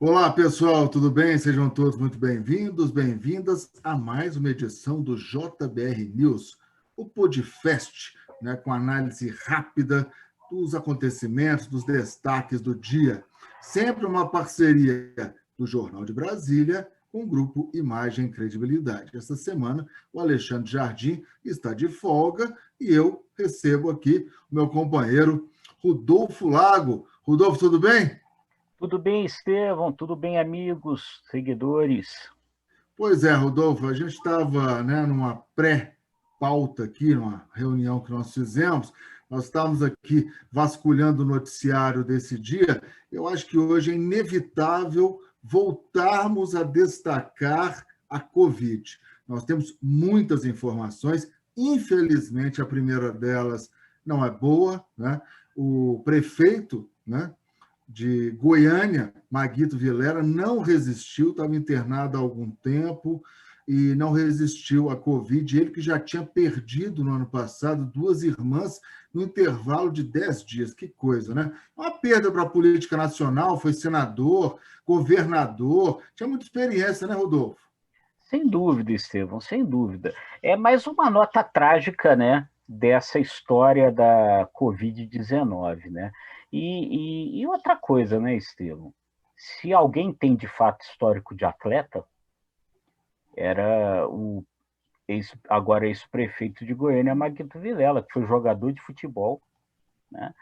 Olá, pessoal, tudo bem? Sejam todos muito bem-vindos, bem-vindas a mais uma edição do JBR News, o podcast, né, com análise rápida dos acontecimentos, dos destaques do dia. Sempre uma parceria do Jornal de Brasília com o grupo Imagem e Credibilidade. Esta semana, o Alexandre Jardim está de folga e eu recebo aqui o meu companheiro Rodolfo Lago. Rodolfo, tudo bem? Tudo bem, Estevão? Tudo bem, amigos, seguidores? Pois é, Rodolfo, a gente estava, né, numa pré-pauta aqui, numa reunião que nós fizemos, nós estávamos aqui vasculhando o noticiário desse dia. Eu acho que hoje é inevitável voltarmos a destacar a Covid. Nós temos muitas informações, infelizmente a primeira delas não é boa, né? O prefeito, né, de Goiânia, Maguito Vilela, não resistiu, estava internado há algum tempo e não resistiu à Covid. Ele que já tinha perdido no ano passado duas irmãs no intervalo de 10 dias. Que coisa, né? Uma perda para a política nacional, foi senador, governador, tinha muita experiência, né, Rodolfo? Sem dúvida, Estevão, sem dúvida. É mais uma nota trágica, né, dessa história da Covid-19, né? E outra coisa, né, Estevão? Se alguém tem de fato histórico de atleta, era o agora ex-prefeito de Goiânia, Maguito Vilela, que foi jogador de futebol, né?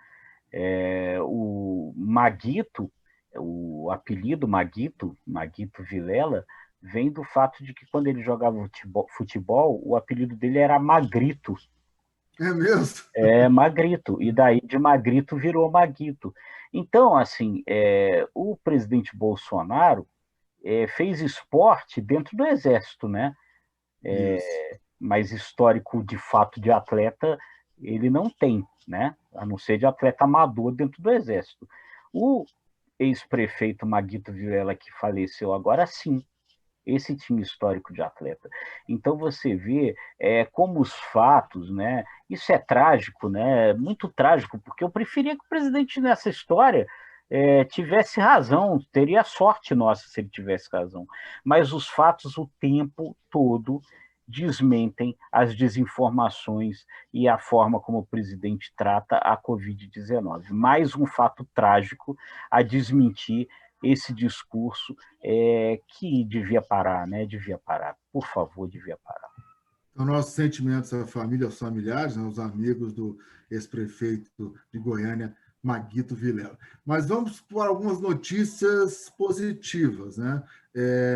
O Maguito, o apelido Maguito, Maguito Vilela, vem do fato de que quando ele jogava futebol, o apelido dele era Magrito. É mesmo? É Magrito, e daí de Magrito virou Maguito. Então, assim, o presidente Bolsonaro fez esporte dentro do Exército, né? Isso. Mas histórico de fato de atleta ele não tem, né? A não ser de atleta amador dentro do Exército. O ex-prefeito Maguito Vilela, que faleceu agora, sim, esse tinha histórico de atleta. Então você vê como os fatos, né? Isso é trágico, né? Muito trágico, porque eu preferia que o presidente nessa história tivesse razão, teria sorte nossa se ele tivesse razão. Mas os fatos o tempo todo desmentem as desinformações e a forma como o presidente trata a Covid-19. Mais um fato trágico a desmentir esse discurso que devia parar, né? Devia parar. Por favor, devia parar. Então, nossos sentimentos à família, aos familiares, né, aos amigos do ex-prefeito de Goiânia, Maguito Vilela. Mas vamos para algumas notícias positivas, né?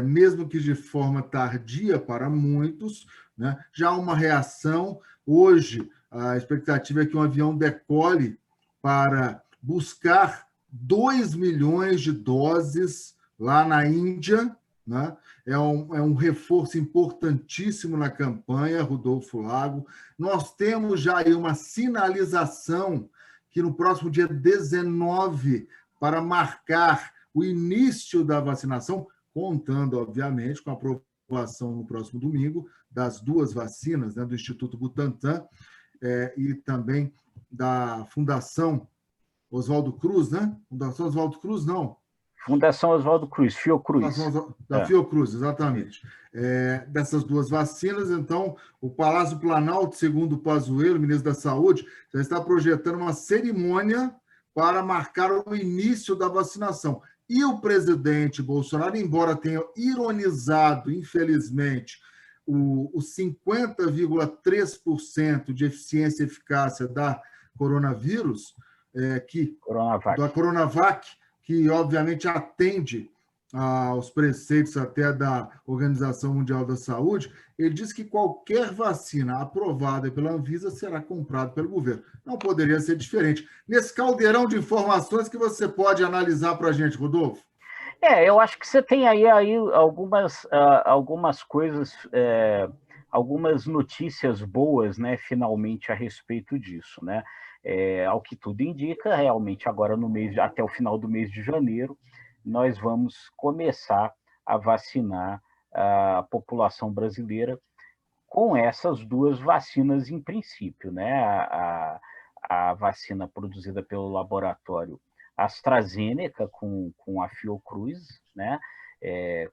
Mesmo que de forma tardia para muitos, né? Já há uma reação. Hoje, a expectativa é que um avião decole para buscar 2 milhões de doses lá na Índia, né? É um reforço importantíssimo na campanha, Rodolfo Lago. Nós temos já aí uma sinalização que no próximo dia 19, para marcar o início da vacinação, contando, obviamente, com a aprovação no próximo domingo das duas vacinas, né, do Instituto Butantan e também da Fundação Oswaldo Cruz, né? Fundação Oswaldo Cruz, não. Fundação Oswaldo Cruz, Fiocruz. Da É, Fiocruz, isso. exatamente. Dessas duas vacinas, então, o Palácio Planalto, segundo o Pazuello, ministro da Saúde, já está projetando uma cerimônia para marcar o início da vacinação. E o presidente Bolsonaro, embora tenha ironizado, infelizmente, os 50,3% de eficiência e eficácia da coronavírus, da Coronavac. Coronavac, que obviamente atende aos preceitos até da Organização Mundial da Saúde, ele diz que qualquer vacina aprovada pela Anvisa será comprada pelo governo. Não poderia ser diferente. Nesse caldeirão de informações que você pode analisar para a gente, Rodolfo? Eu acho que você tem aí algumas coisas, algumas notícias boas, né, finalmente a respeito disso, né? Ao que tudo indica, realmente agora no mês, até o final do mês de janeiro, nós vamos começar a vacinar a população brasileira com essas duas vacinas em princípio, né? A vacina produzida pelo laboratório AstraZeneca com a Fiocruz, né?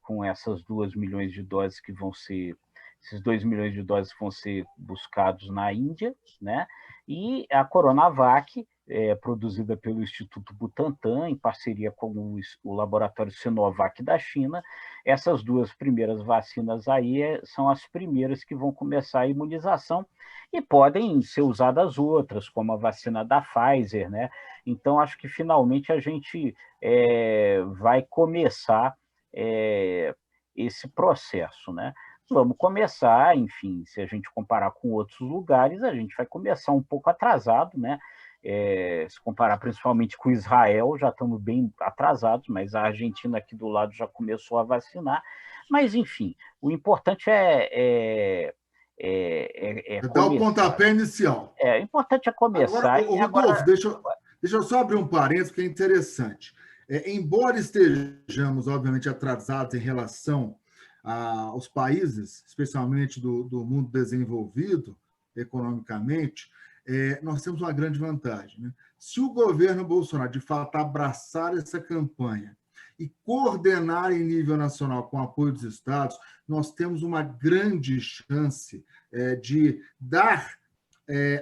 Com essas 2 milhões de doses que vão ser, esses 2 milhões de doses vão ser buscados na Índia, né? E a Coronavac, produzida pelo Instituto Butantan, em parceria com o laboratório Sinovac da China. Essas 2 primeiras vacinas aí são as primeiras que vão começar a imunização, e podem ser usadas outras, como a vacina da Pfizer, né? Então, acho que finalmente a gente vai começar esse processo, né? Vamos começar, enfim, se a gente comparar com outros lugares, a gente vai começar um pouco atrasado, né? Se comparar principalmente com Israel, já estamos bem atrasados, mas a Argentina aqui do lado já começou a vacinar. Mas, enfim, o importante dar o começar. pontapé inicial. O importante é começar. Agora, Rodolfo, deixa eu só abrir um parênteses, que é interessante. Embora estejamos, obviamente, atrasados em relação aos países, especialmente do mundo desenvolvido economicamente, nós temos uma grande vantagem, né? Se o governo Bolsonaro, de fato, abraçar essa campanha e coordenar em nível nacional com o apoio dos estados, nós temos uma grande chance de dar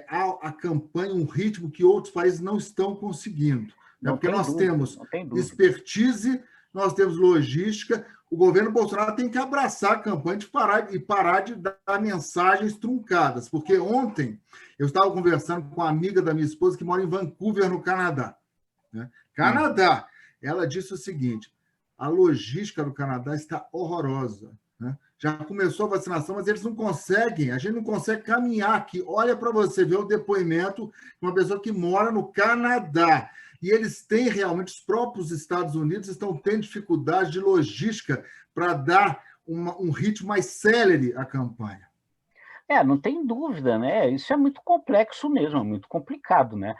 à campanha um ritmo que outros países não estão conseguindo. Não Porque tem nós dúvida, temos não tem dúvida. expertise, nós temos logística. O governo Bolsonaro tem que abraçar a campanha e parar de dar mensagens truncadas. Porque ontem eu estava conversando com uma amiga da minha esposa que mora em Vancouver, no Canadá. Né? Canadá. Ela disse o seguinte: a logística do Canadá está horrorosa. Né? Já começou a vacinação, mas eles não conseguem, a gente não consegue caminhar aqui. Olha para você ver o depoimento de uma pessoa que mora no Canadá. E eles têm realmente, os próprios Estados Unidos estão tendo dificuldade de logística para dar um ritmo mais célere à campanha. Não tem dúvida, né? Isso é muito complexo mesmo, é muito complicado, né?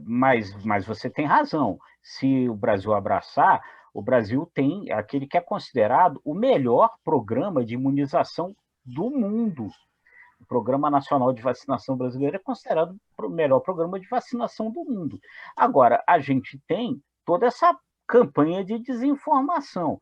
Mas você tem razão. Se o Brasil abraçar, o Brasil tem aquele que é considerado o melhor programa de imunização do mundo. O Programa Nacional de Vacinação Brasileiro é considerado o melhor programa de vacinação do mundo. Agora, a gente tem toda essa campanha de desinformação.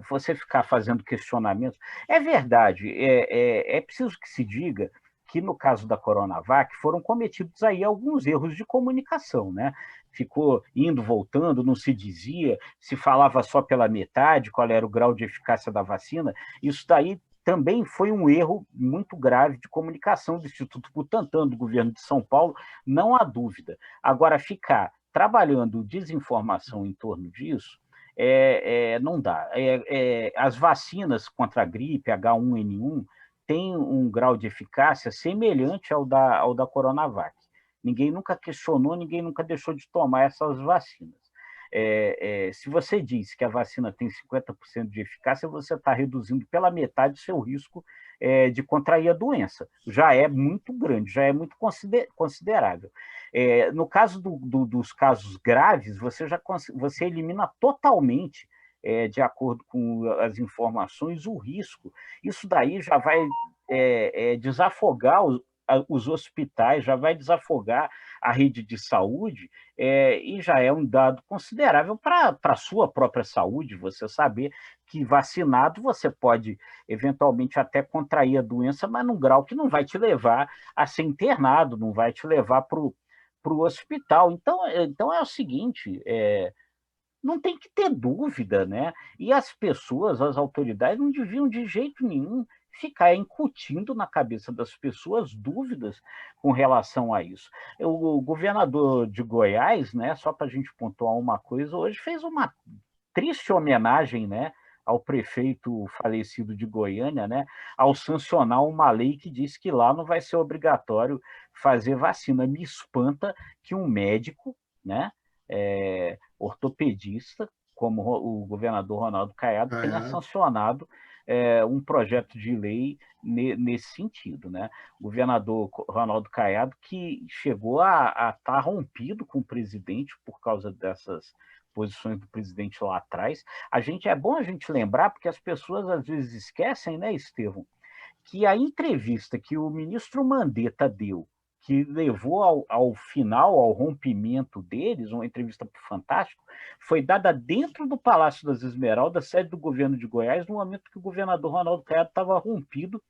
Você ficar fazendo questionamentos. É verdade, é preciso que se diga que, no caso da Coronavac, foram cometidos aí alguns erros de comunicação, né? Ficou indo, voltando, não se dizia, se falava só pela metade qual era o grau de eficácia da vacina. Isso daí também foi um erro muito grave de comunicação do Instituto Butantan, do governo de São Paulo, não há dúvida. Agora, ficar trabalhando desinformação em torno disso, não dá. As vacinas contra a gripe, H1N1, têm um grau de eficácia semelhante ao da Coronavac. Ninguém nunca questionou, ninguém nunca deixou de tomar essas vacinas. Se você diz que a vacina tem 50% de eficácia, você está reduzindo pela metade o seu risco de contrair a doença. Já é muito grande, já é muito considerável. No caso dos casos graves, você elimina totalmente, de acordo com as informações, o risco. Isso daí já vai desafogar os hospitais, já vai desafogar a rede de saúde, e já é um dado considerável para a sua própria saúde, você saber que vacinado você pode eventualmente até contrair a doença, mas num grau que não vai te levar a ser internado, não vai te levar para o hospital. Então é o seguinte, não tem que ter dúvida, né? E as pessoas, as autoridades, não deviam de jeito nenhum ficar incutindo na cabeça das pessoas dúvidas com relação a isso. O governador de Goiás, né, só para a gente pontuar uma coisa, hoje fez uma triste homenagem, né, ao prefeito falecido de Goiânia, né, ao sancionar uma lei que diz que lá não vai ser obrigatório fazer vacina. Me espanta que um médico, né, ortopedista, como o governador Ronaldo Caiado, tenha sancionado um projeto de lei nesse sentido, né? O governador Ronaldo Caiado, que chegou a estar rompido com o presidente por causa dessas posições do presidente lá atrás. É bom a gente lembrar, porque as pessoas às vezes esquecem, né, Estevão, que a entrevista que o ministro Mandetta deu, que levou ao final, ao rompimento deles, uma entrevista para o Fantástico, foi dada dentro do Palácio das Esmeraldas, sede do governo de Goiás, no momento que o governador Ronaldo Caiado estava rompido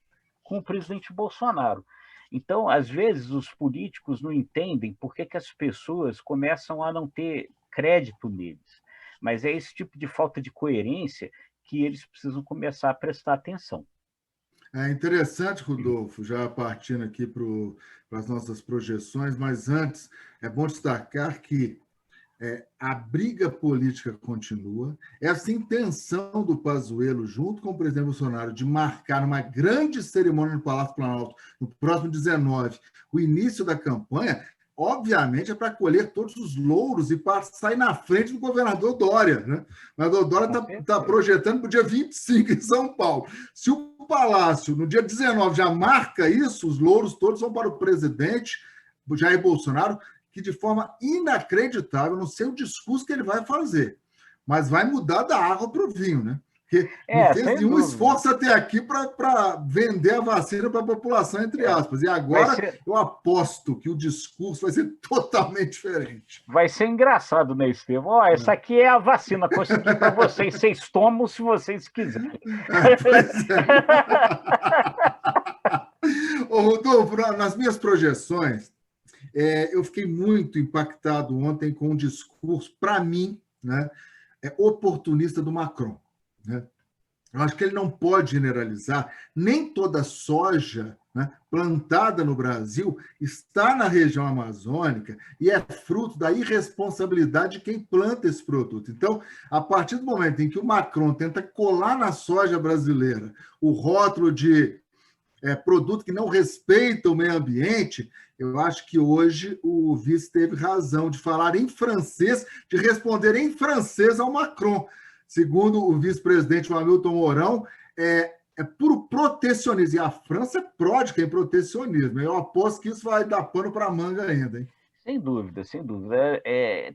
com o presidente Bolsonaro. Então, às vezes, os políticos não entendem por que as pessoas começam a não ter crédito neles. Mas é esse tipo de falta de coerência que eles precisam começar a prestar atenção. É interessante, Rodolfo, já partindo aqui para as nossas projeções, mas antes é bom destacar que a briga política continua. Essa intenção do Pazuello, junto com o presidente Bolsonaro, de marcar uma grande cerimônia no Palácio Planalto, no próximo 19, o início da campanha, obviamente é para colher todos os louros e para sair na frente do governador Dória. Né? O governador Dória está projetando para o dia 25 em São Paulo. Se o Palácio, no dia 19, já marca isso, os louros todos vão para o presidente Jair Bolsonaro, que de forma inacreditável, não sei o discurso que ele vai fazer, mas vai mudar da água para o vinho, né? Porque não fez nenhum esforço até aqui para vender a vacina para a população, entre aspas. E agora eu aposto que o discurso vai ser totalmente diferente. Vai ser engraçado, né, Estevão? Essa aqui é a vacina, consegui para vocês. Vocês tomam se vocês quiserem. Pois é. Ô, Rodolfo, nas minhas projeções, eu fiquei muito impactado ontem com um discurso, para mim, né, oportunista do Macron. Né? Eu acho que ele não pode generalizar. Nem toda soja, né, plantada no Brasil está na região amazônica e é fruto da irresponsabilidade de quem planta esse produto. Então, a partir do momento em que o Macron tenta colar na soja brasileira o rótulo de produto que não respeita o meio ambiente, eu acho que hoje o vice teve razão de falar em francês, de responder em francês ao Macron. Segundo o vice-presidente Hamilton Mourão, é puro protecionismo. E a França é pródiga em protecionismo. Eu aposto que isso vai dar pano para a manga ainda, hein? Sem dúvida, sem dúvida.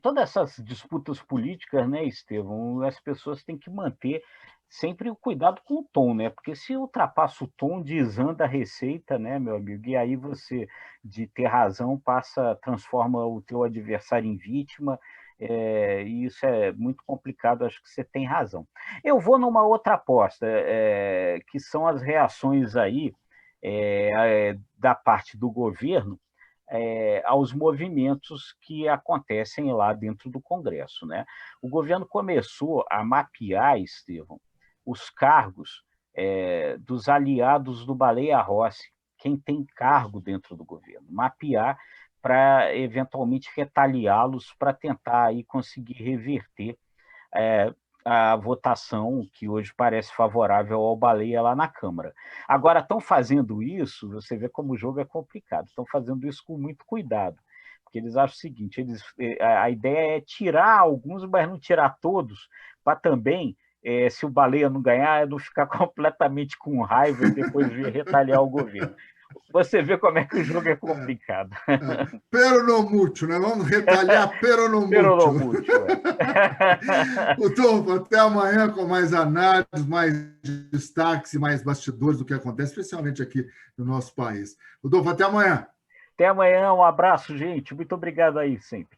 Todas essas disputas políticas, né, Estevão, as pessoas têm que manter sempre o cuidado com o tom, né? Porque se ultrapassa o tom, desanda a receita, né, meu amigo? E aí você, de ter razão, transforma o teu adversário em vítima. E isso é muito complicado, acho que você tem razão. Eu vou numa outra aposta, que são as reações aí da parte do governo aos movimentos que acontecem lá dentro do Congresso. Né? O governo começou a mapear, Estevão, os cargos dos aliados do Baleia Rossi, quem tem cargo dentro do governo, mapear para eventualmente retaliá-los, para tentar aí conseguir reverter a votação que hoje parece favorável ao Baleia lá na Câmara. Agora, estão fazendo isso, você vê como o jogo é complicado, estão fazendo isso com muito cuidado, porque eles acham o seguinte, a ideia é tirar alguns, mas não tirar todos, para também, se o Baleia não ganhar, não ficar completamente com raiva e depois vir retaliar o governo. Você vê como é que o jogo é complicado. Pero no mucho, né? Vamos retaliar, pero no mucho. Pero no mucho, Rodolfo, até amanhã com mais análises, mais destaques e mais bastidores do que acontece, especialmente aqui no nosso país. Rodolfo, até amanhã. Até amanhã, um abraço, gente. Muito obrigado aí sempre.